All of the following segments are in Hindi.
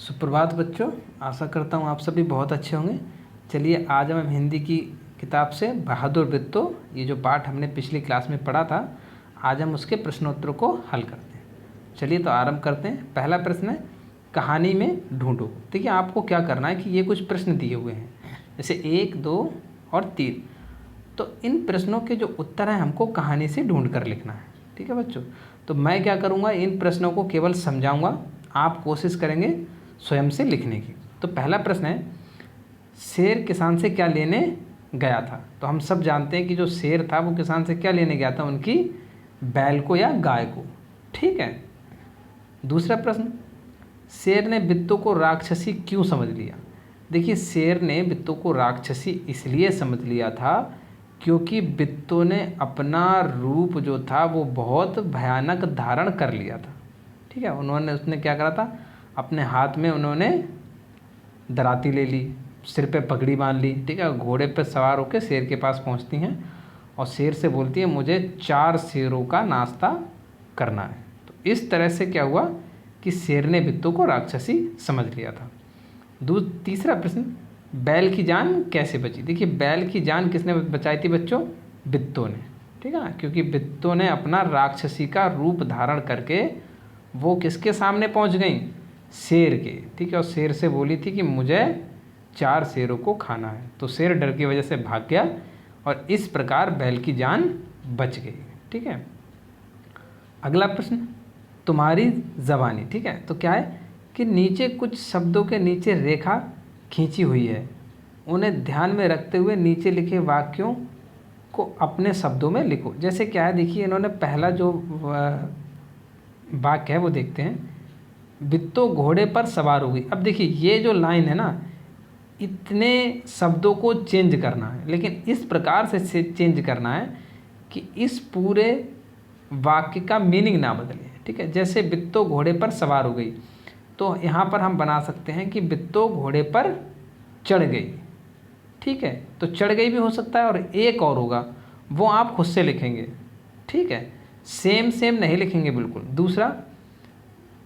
सुप्रभात बच्चों, आशा करता हूँ आप सभी बहुत अच्छे होंगे। चलिए आज हम हिंदी की किताब से बहादुर बिट्टो, ये जो पाठ हमने पिछली क्लास में पढ़ा था, आज हम उसके प्रश्नोत्तरों को हल करते हैं। चलिए तो आरंभ करते हैं। पहला प्रश्न है, कहानी में ढूंढो। देखिए आपको क्या करना है कि ये कुछ प्रश्न दिए हुए हैं, जैसे 1, 2 और 3। तो इन प्रश्नों के जो उत्तर हैं हमको कहानी से ढूंढ कर लिखना है। ठीक है बच्चों, तो मैं क्या करूँगा, इन प्रश्नों को केवल समझाऊँगा, आप कोशिश करेंगे स्वयं से लिखने की। तो पहला प्रश्न है, शेर किसान से क्या लेने गया था। तो हम सब जानते हैं कि जो शेर था वो किसान से क्या लेने गया था, उनकी बैल को या गाय को। ठीक है। दूसरा प्रश्न, शेर ने बिट्टो को राक्षसी क्यों समझ लिया। देखिए शेर ने बिट्टो को राक्षसी इसलिए समझ लिया था क्योंकि बिट्टो ने अपना रूप जो था वो बहुत भयानक धारण कर लिया था। ठीक है, उसने क्या करा था, अपने हाथ में उन्होंने दराती ले ली, सिर पे पगड़ी बांध ली। ठीक है, घोड़े पे सवार होकर शेर के पास पहुंचती हैं और शेर से बोलती है मुझे 4 शेरों का नाश्ता करना है। तो इस तरह से क्या हुआ कि शेर ने बिट्टो को राक्षसी समझ लिया था। तीसरा प्रश्न, बैल की जान कैसे बची। देखिए बैल की जान किसने बचाई थी बच्चों, बिट्टो ने। ठीक है ना, क्योंकि बिट्टो ने अपना राक्षसी का रूप धारण करके वो किसके सामने पहुंच गई, शेर के। ठीक है, और शेर से बोली थी कि मुझे 4 शेरों को खाना है। तो शेर डर की वजह से भाग गया और इस प्रकार बैल की जान बच गई। ठीक है। अगला प्रश्न, तुम्हारी ज़बानी। ठीक है, तो क्या है कि नीचे कुछ शब्दों के नीचे रेखा खींची हुई है, उन्हें ध्यान में रखते हुए नीचे लिखे वाक्यों को अपने शब्दों में लिखो। जैसे क्या है, देखिए इन्होंने पहला जो वाक्य है वो देखते हैं, बिट्टो घोड़े पर सवार हो गई। अब देखिए ये जो लाइन है ना, इतने शब्दों को चेंज करना है, लेकिन इस प्रकार से चेंज करना है कि इस पूरे वाक्य का मीनिंग ना बदले। ठीक है, जैसे बिट्टो घोड़े पर सवार हो गई, तो यहाँ पर हम बना सकते हैं कि बिट्टो घोड़े पर चढ़ गई। ठीक है, तो चढ़ गई भी हो सकता है और एक और होगा, वो आप खुद से लिखेंगे। ठीक है, सेम नहीं लिखेंगे बिल्कुल। दूसरा,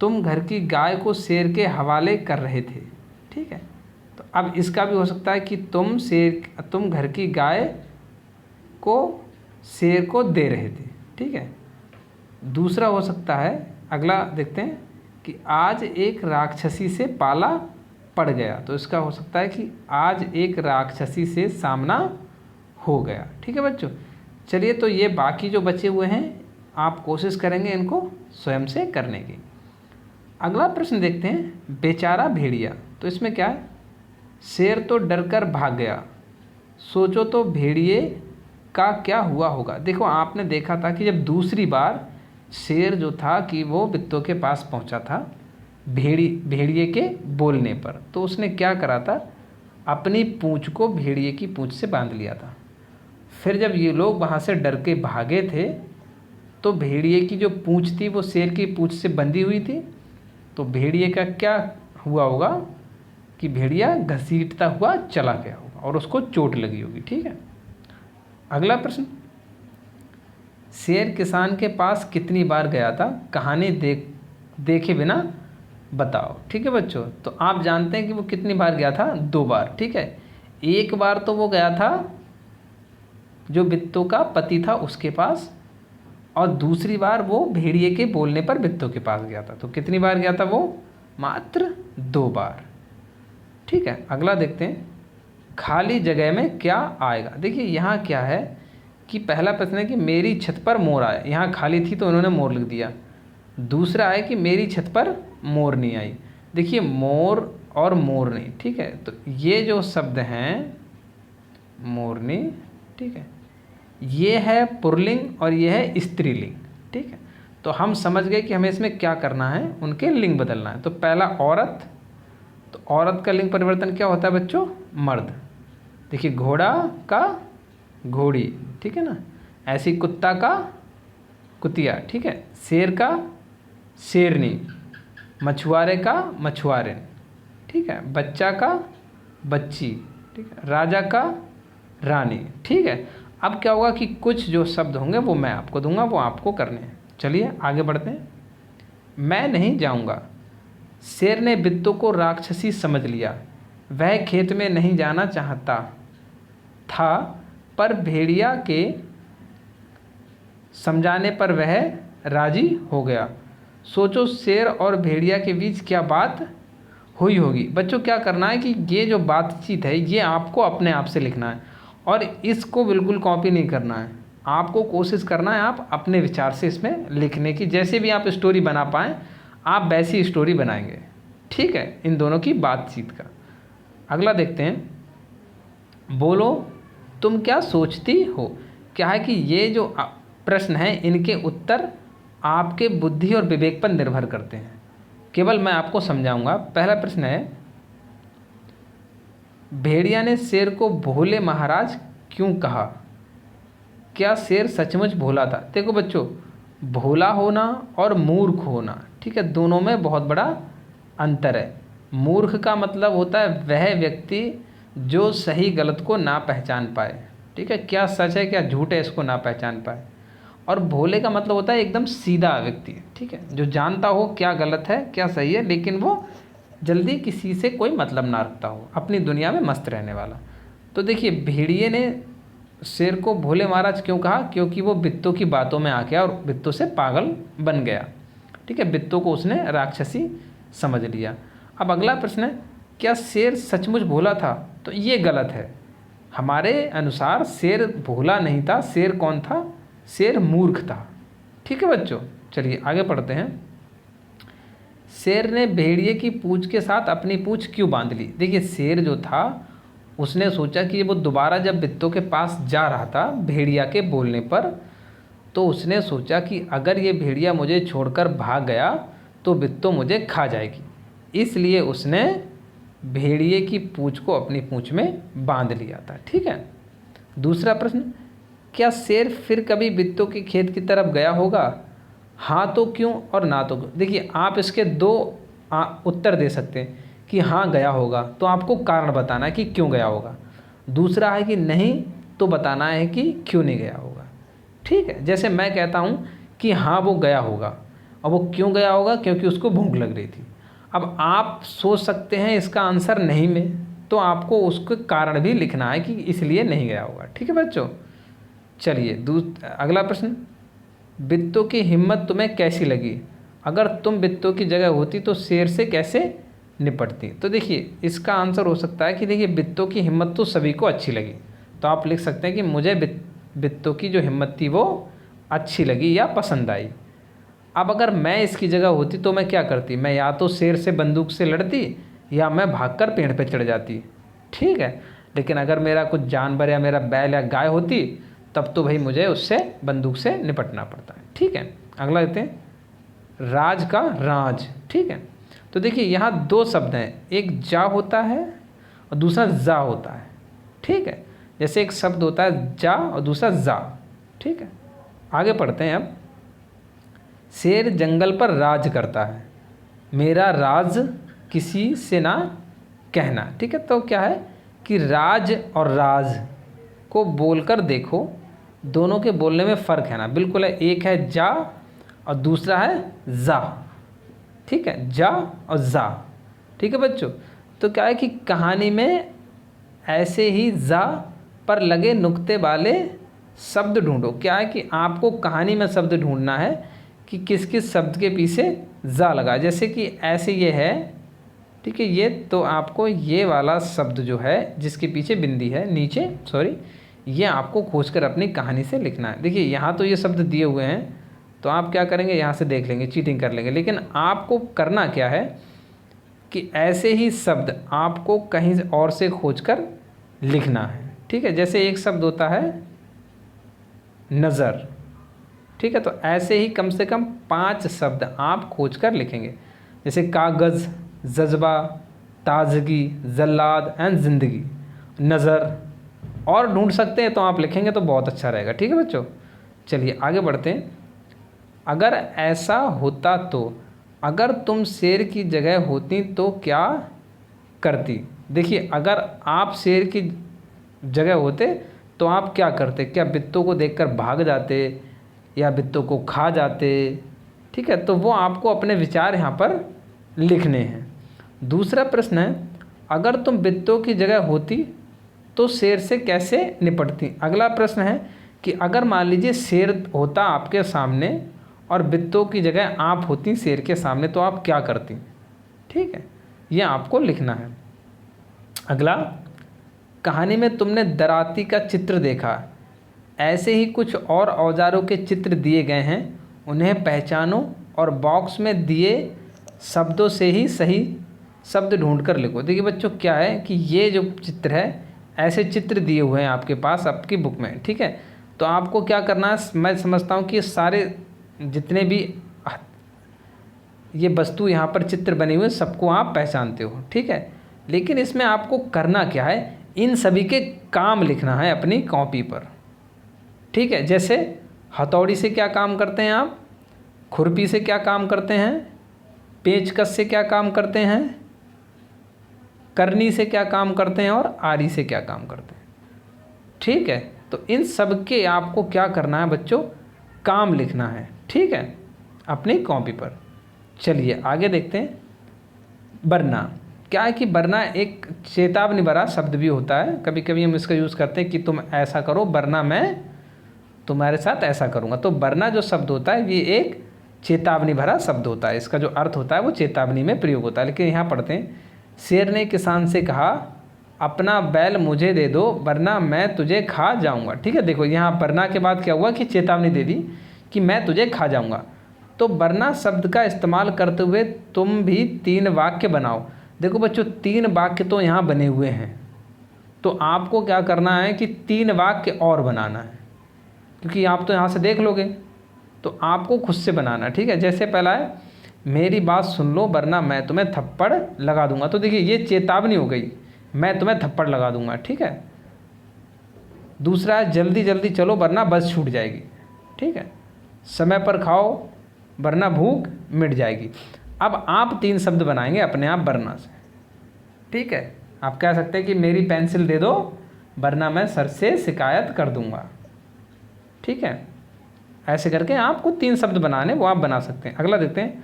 तुम घर की गाय को शेर के हवाले कर रहे थे। ठीक है, तो अब इसका भी हो सकता है कि तुम घर की गाय को शेर को दे रहे थे। ठीक है, दूसरा हो सकता है, अगला देखते हैं कि आज एक राक्षसी से पाला पड़ गया। तो इसका हो सकता है कि आज एक राक्षसी से सामना हो गया। ठीक है बच्चों, चलिए तो ये बाकी जो बचे हुए हैं आप कोशिश करेंगे इनको स्वयं से करने की। अगला प्रश्न देखते हैं, बेचारा भेड़िया। तो इसमें क्या है, शेर तो डरकर भाग गया, सोचो तो भेड़िए का क्या हुआ होगा। देखो आपने देखा था कि जब दूसरी बार शेर जो था कि वो बिट्टो के पास पहुंचा था भेड़िए के बोलने पर, तो उसने क्या करा था, अपनी पूंछ को भेड़िए की पूंछ से बांध लिया था। फिर जब ये लोग वहाँ से डर के भागे थे तो भेड़िए की जो पूंछ थी वो शेर की पूंछ से बंधी हुई थी। तो भेड़िए का क्या हुआ होगा कि भेड़िया घसीटता हुआ चला गया होगा और उसको चोट लगी होगी। ठीक है। अगला प्रश्न, शेर किसान के पास कितनी बार गया था, कहानी देखे बिना बताओ। ठीक है बच्चों, तो आप जानते हैं कि वो कितनी बार गया था, 2 बार। ठीक है, एक बार तो वो गया था जो बिट्टो का पति था उसके पास, और दूसरी बार वो भेड़िए के बोलने पर बिट्टो के पास गया था। तो कितनी बार गया था वो, मात्र 2 बार। ठीक है, अगला देखते हैं, खाली जगह में क्या आएगा। देखिए यहाँ क्या है कि पहला प्रश्न है कि मेरी छत पर मोर आया, यहाँ खाली थी तो उन्होंने मोर लिख दिया। दूसरा है कि मेरी छत पर मोर नहीं आई। देखिए मोर और मोरनी, ठीक है, तो ये जो शब्द हैं मोरनी, ठीक है, ये है पुल्लिंग और ये है स्त्रीलिंग। ठीक है, तो हम समझ गए कि हमें इसमें क्या करना है, उनके लिंग बदलना है। तो पहला औरत, तो औरत का लिंग परिवर्तन क्या होता है बच्चों, मर्द। देखिए घोड़ा का घोड़ी, ठीक है ना, ऐसी कुत्ता का कुतिया, ठीक है, शेर का शेरनी, मछुआरे का मछुआरिन, ठीक है, बच्चा का बच्ची, ठीक है, राजा का रानी। ठीक है, अब क्या होगा कि कुछ जो शब्द होंगे वो मैं आपको दूंगा, वो आपको करने हैं। चलिए आगे बढ़ते हैं। मैं नहीं जाऊंगा, शेर ने बित्तों को राक्षसी समझ लिया। वह खेत में नहीं जाना चाहता था, पर भेड़िया के समझाने पर वह राजी हो गया। सोचो शेर और भेड़िया के बीच क्या बात हुई होगी। बच्चों क्या करना है कि ये जो बातचीत है ये आपको अपने आप से लिखना है और इसको बिल्कुल कॉपी नहीं करना है। आपको कोशिश करना है आप अपने विचार से इसमें लिखने की, जैसे भी आप स्टोरी बना पाएँ आप वैसी स्टोरी बनाएंगे। ठीक है, इन दोनों की बातचीत का। अगला देखते हैं, बोलो तुम क्या सोचती हो। क्या है कि ये जो प्रश्न हैं इनके उत्तर आपके बुद्धि और विवेक पर निर्भर करते हैं। केवल मैं आपको समझाऊंगा। पहला प्रश्न है, भेड़िया ने शेर को भोले महाराज क्यों कहा। क्या शेर सचमुच भोला था। देखो बच्चों, भोला होना और मूर्ख होना, ठीक है, दोनों में बहुत बड़ा अंतर है। मूर्ख का मतलब होता है वह व्यक्ति जो सही गलत को ना पहचान पाए, ठीक है, क्या सच है क्या झूठ है इसको ना पहचान पाए। और भोले का मतलब होता है एकदम सीधा व्यक्ति, ठीक है, जो जानता हो क्या गलत है क्या सही है, लेकिन वो जल्दी किसी से कोई मतलब ना रखता हो, अपनी दुनिया में मस्त रहने वाला। तो देखिए, भेड़िए ने शेर को भोले महाराज क्यों कहा, क्योंकि वो बित्तों की बातों में आ गया और बित्तों से पागल बन गया। ठीक है, बित्तों को उसने राक्षसी समझ लिया। अब अगला प्रश्न है, क्या शेर सचमुच भोला था। तो ये गलत है। हमारे अनुसार शेर भोला नहीं था। शेर कौन था, शेर मूर्ख था। ठीक है बच्चों, चलिए आगे पढ़ते हैं। शेर ने भेड़िए की पूंछ के साथ अपनी पूंछ क्यों बांध ली। देखिए, शेर जो था उसने सोचा कि वो दोबारा जब बित्तों के पास जा रहा था भेड़िया के बोलने पर, तो उसने सोचा कि अगर ये भेड़िया मुझे छोड़कर भाग गया तो बित्तों मुझे खा जाएगी। इसलिए उसने भेड़िए की पूंछ को अपनी पूंछ में बांध लिया था। ठीक है। दूसरा प्रश्न, क्या शेर फिर कभी बित्तों के खेत की तरफ गया होगा। हाँ तो क्यों और ना तो क्यों। देखिए, आप इसके दो उत्तर दे सकते हैं कि हाँ गया होगा, तो आपको कारण बताना है कि क्यों गया होगा। दूसरा है कि नहीं, तो बताना है कि क्यों नहीं गया होगा। ठीक है, जैसे मैं कहता हूँ कि हाँ वो गया होगा, और वो क्यों गया होगा, क्योंकि उसको भूख लग रही थी। अब आप सोच सकते हैं इसका आंसर नहीं में, तो आपको उसके कारण भी लिखना है कि इसलिए नहीं गया होगा। ठीक है बच्चों, चलिए अगला प्रश्न, बित्तों की हिम्मत तुम्हें कैसी लगी। अगर तुम बित्तों की जगह होती तो शेर से कैसे निपटती। तो देखिए, इसका आंसर हो सकता है कि देखिए, बित्तों की हिम्मत तो सभी को अच्छी लगी, तो आप लिख सकते हैं कि मुझे बित्तों की जो हिम्मत थी वो अच्छी लगी या पसंद आई। अब अगर मैं इसकी जगह होती तो मैं क्या करती, मैं या तो शेर से बंदूक से लड़ती या मैं भागकर पेड़ पे चढ़ जाती। ठीक है, लेकिन अगर मेरा कुछ जानवर या मेरा बैल या गाय होती तब तो भाई मुझे उससे बंदूक से निपटना पड़ता है। ठीक है, अगला लेते हैं, राज का राज। ठीक है, तो देखिए यहाँ दो शब्द हैं, एक जा होता है और दूसरा जा होता है। ठीक है, जैसे एक शब्द होता है जा और दूसरा जा। ठीक है, आगे पढ़ते हैं। अब शेर जंगल पर राज करता है, मेरा राज किसी से ना कहना। ठीक है, तो क्या है कि राज और राज को बोलकर देखो, दोनों के बोलने में फ़र्क है ना, बिल्कुल है। एक है जा और दूसरा है जा। ठीक है, जा और जा। ठीक है बच्चों, तो क्या है कि कहानी में ऐसे ही जा पर लगे नुक्ते वाले शब्द ढूंढो। क्या है कि आपको कहानी में शब्द ढूंढना है कि किस किस शब्द के पीछे जा लगा। जैसे कि ऐसे ये है, ठीक है, ये तो आपको ये वाला शब्द जो है जिसके पीछे बिंदी है नीचे, सॉरी, ये आपको खोजकर अपनी कहानी से लिखना है। देखिए, यहाँ तो ये शब्द दिए हुए हैं, तो आप क्या करेंगे, यहाँ से देख लेंगे, चीटिंग कर लेंगे। लेकिन आपको करना क्या है कि ऐसे ही शब्द आपको कहीं और से खोजकर लिखना है। ठीक है, जैसे एक शब्द होता है नज़र। ठीक है, तो ऐसे ही कम से कम 5 शब्द आप खोजकर लिखेंगे, जैसे कागज़, जज्बा, ताजगी, जल्लाद एंड ज़िंदगी, नज़र, और ढूंढ सकते हैं तो आप लिखेंगे तो बहुत अच्छा रहेगा। ठीक है बच्चों, चलिए आगे बढ़ते हैं। अगर ऐसा होता तो, अगर तुम शेर की जगह होती तो क्या करती। देखिए, अगर आप शेर की जगह होते तो आप क्या करते, क्या बित्तों को देखकर भाग जाते या बित्तों को खा जाते। ठीक है, तो वो आपको अपने विचार यहाँ पर लिखने हैं। दूसरा प्रश्न है, अगर तुम बित्तों की जगह होती तो शेर से कैसे निपटती। अगला प्रश्न है कि अगर मान लीजिए शेर होता आपके सामने और बित्तों की जगह आप होती शेर के सामने तो आप क्या करती। ठीक है, ये आपको लिखना है। अगला, कहानी में तुमने दराती का चित्र देखा, ऐसे ही कुछ और औजारों के चित्र दिए गए हैं, उन्हें पहचानो और बॉक्स में दिए शब्दों से ही सही शब्द ढूंढ कर लिखो। देखिए बच्चों, क्या है कि ये जो चित्र है, ऐसे चित्र दिए हुए हैं आपके पास आपकी बुक में। ठीक है, तो आपको क्या करना है, मैं समझता हूँ कि सारे जितने भी ये वस्तु यहाँ पर चित्र बने हुए सबको आप पहचानते हो। ठीक है, लेकिन इसमें आपको करना क्या है, इन सभी के काम लिखना है अपनी कॉपी पर। ठीक है, जैसे हथौड़ी से क्या काम करते हैं आप, खुरपी से क्या काम करते हैं, पेचकस से क्या काम करते हैं, करनी से क्या काम करते हैं और आरी से क्या काम करते हैं। ठीक है, तो इन सब के आपको क्या करना है बच्चों, काम लिखना है। ठीक है, अपनी कॉपी पर। चलिए आगे देखते हैं। वरना क्या है कि वरना एक चेतावनी भरा शब्द भी होता है, कभी कभी हम इसका यूज़ करते हैं कि तुम ऐसा करो वरना मैं तुम्हारे साथ ऐसा करूँगा। तो वरना जो शब्द होता है ये एक चेतावनी भरा शब्द होता है, इसका जो अर्थ होता है वो चेतावनी में प्रयोग होता है। लेकिन यहाँ पढ़ते हैं, शेर ने किसान से कहा, अपना बैल मुझे दे दो वरना मैं तुझे खा जाऊंगा। ठीक है, देखो यहाँ वरना के बाद क्या हुआ कि चेतावनी दे दी कि मैं तुझे खा जाऊंगा। तो वरना शब्द का इस्तेमाल करते हुए तुम भी 3 वाक्य बनाओ। देखो बच्चों, 3 वाक्य तो यहाँ बने हुए हैं, तो आपको क्या करना है कि 3 वाक्य और बनाना है, क्योंकि आप तो यहाँ से देख लोगे, तो आपको खुद से बनाना। ठीक है, जैसे पहला है, मेरी बात सुन लो वरना मैं तुम्हें थप्पड़ लगा दूंगा। तो देखिए ये चेतावनी हो गई, मैं तुम्हें थप्पड़ लगा दूंगा। ठीक है, दूसरा है, जल्दी जल्दी चलो वरना बस छूट जाएगी। ठीक है, समय पर खाओ वरना भूख मिट जाएगी। अब आप 3 शब्द बनाएंगे अपने आप वरना से। ठीक है, आप कह सकते हैं कि मेरी पेंसिल दे दो वरना मैं सर से शिकायत कर दूंगा। ठीक है, ऐसे करके आपको 3 शब्द बनाने, वो आप बना सकते हैं। अगला देखते हैं,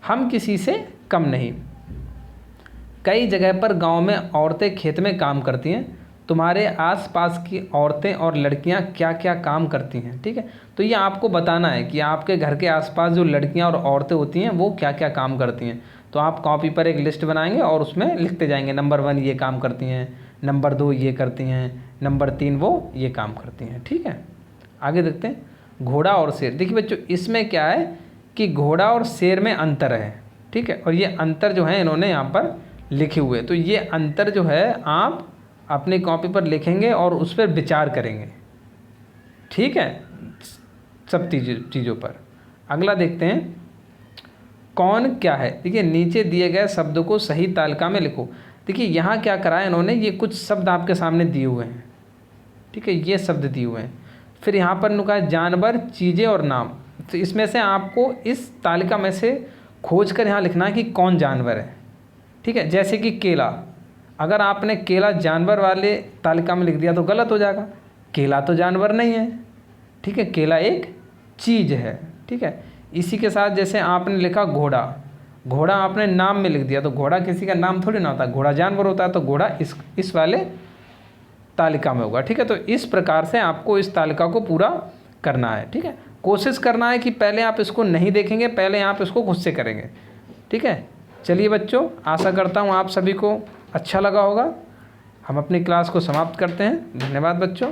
हम किसी से कम नहीं। कई जगह पर गांव में औरतें खेत में काम करती हैं, तुम्हारे आसपास की औरतें और लड़कियां क्या क्या काम करती हैं। ठीक है, तो ये आपको बताना है कि आपके घर के आसपास जो लड़कियां और औरतें होती हैं वो क्या क्या काम करती हैं। तो आप कॉपी पर एक लिस्ट बनाएंगे और उसमें लिखते जाएंगे, नंबर 1 ये काम करती हैं, नंबर 2 ये करती हैं, नंबर 3 वो ये काम करती हैं। ठीक है, आगे देखते हैं, घोड़ा और शेर। देखिए बच्चों, इसमें क्या है कि घोड़ा और शेर में अंतर है। ठीक है, और ये अंतर जो है इन्होंने यहाँ पर लिखे हुए, तो ये अंतर जो है आप अपनी कॉपी पर लिखेंगे और उस पर विचार करेंगे। ठीक है, सब चीज़ों पर। अगला देखते हैं, कौन क्या है। देखिए नीचे दिए गए शब्दों को सही तालिका में लिखो। देखिए यहाँ क्या करा है इन्होंने, ये कुछ शब्द आपके सामने दिए हुए हैं। ठीक है, ये शब्द दिए हुए हैं, फिर यहाँ पर लिखा है जानवर, चीज़ें और नाम। तो इसमें से आपको इस तालिका में से खोज कर यहाँ लिखना है कि कौन जानवर है। ठीक है, जैसे कि केला, अगर आपने केला जानवर वाले तालिका में लिख दिया तो गलत हो जाएगा, केला तो जानवर नहीं है। ठीक है, केला एक चीज़ है। ठीक है, इसी के साथ जैसे आपने लिखा घोड़ा, घोड़ा आपने नाम में लिख दिया तो घोड़ा किसी का नाम थोड़ी ना होता, घोड़ा जानवर होता है, तो घोड़ा इस वाले तालिका में होगा। ठीक है, तो इस प्रकार से आपको इस तालिका को पूरा करना है। ठीक है, कोशिश करना है कि पहले आप इसको नहीं देखेंगे, पहले आप इसको खुद से करेंगे। ठीक है, चलिए बच्चों, आशा करता हूँ आप सभी को अच्छा लगा होगा। हम अपनी क्लास को समाप्त करते हैं। धन्यवाद बच्चों।